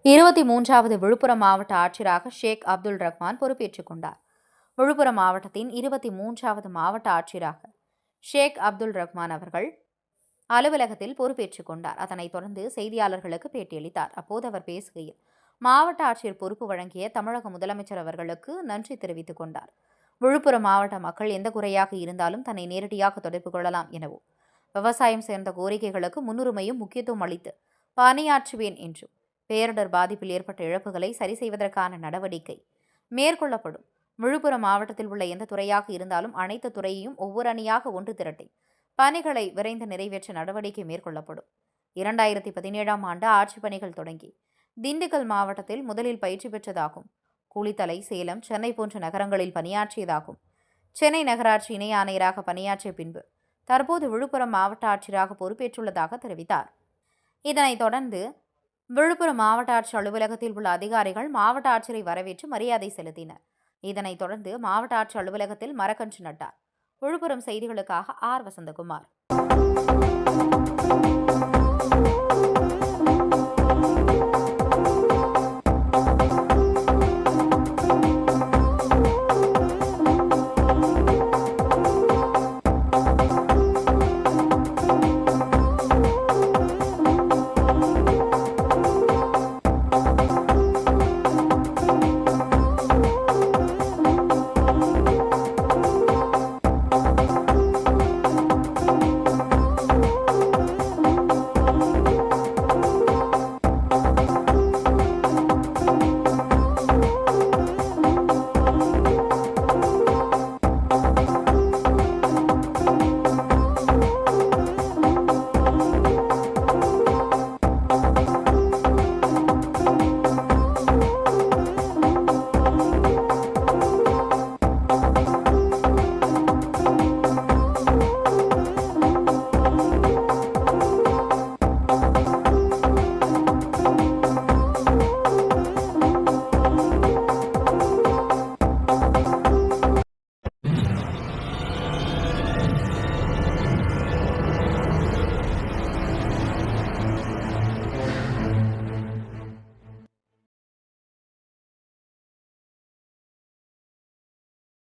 23வது விழுப்புரம் மாவட்ட ஆட்சியராக ஷேக் அப்துல் ரஹ்மான் பொறுப்பேற்றுக் கொண்டார். விழுப்புரம் மாவட்டத்தின் 23வது மாவட்ட ஆட்சியராக ஷேக் அப்துல் ரஹ்மான் அவர்கள் அலுவலகத்தில் பொறுப்பேற்றுக் கொண்டார். அதனைத் தொடர்ந்து செய்தியாளர்களுக்கு பேட்டியளித்தார். அப்போது அவர் பேசுகையில், மாவட்ட ஆட்சியர் பொறுப்பு வழங்கிய தமிழக முதலமைச்சர் அவர்களுக்கு நன்றி தெரிவித்துக் கொண்டார். விழுப்புரம் மாவட்ட மக்கள் எந்த குறையாக இருந்தாலும் தன்னை நேரடியாக தொடர்பு கொள்ளலாம் எனவும், விவசாயம் சேர்ந்த கோரிக்கைகளுக்கு முன்னுரிமையும் முக்கியத்துவம் அளித்து பணியாற்றுவேன் என்றும், பேரிடர் பாதிப்பில் ஏற்பட்ட இழப்புகளை சரி செய்வதற்கான நடவடிக்கை மேற்கொள்ளப்படும். விழுப்புரம் மாவட்டத்தில் உள்ள எந்த துறையாக இருந்தாலும் அனைத்து துறையையும் ஒவ்வொரு அணியாக ஒன்று திரட்டி பணிகளை விரைந்து நிறைவேற்ற நடவடிக்கை மேற்கொள்ளப்படும். 2017ஆம் ஆண்டு ஆட்சிப் பணிகள் தொடங்கி திண்டுக்கல் மாவட்டத்தில் முதலில் பயிற்சி பெற்றதாகும். குளித்தலை, சேலம், சென்னை போன்ற நகரங்களில் பணியாற்றியதாகும். சென்னை நகராட்சி இணை ஆணையராக பணியாற்றிய பின்பு தற்போது விழுப்புரம் மாவட்ட ஆட்சியராக பொறுப்பேற்றுள்ளதாக தெரிவித்தார். இதனைத் தொடர்ந்து விழுப்புரம் மாவட்ட ஆட்சியர் அலுவலகத்தில் உள்ள அதிகாரிகள் மாவட்ட ஆட்சியரை வரவேற்று மரியாதை செலுத்தினர். இதனைத் தொடர்ந்து மாவட்ட ஆட்சியர் அலுவலகத்தில் மரக்கன்று நட்டார். விழுப்புரம் செய்திகளுக்காக ஆர். வசந்தகுமார்.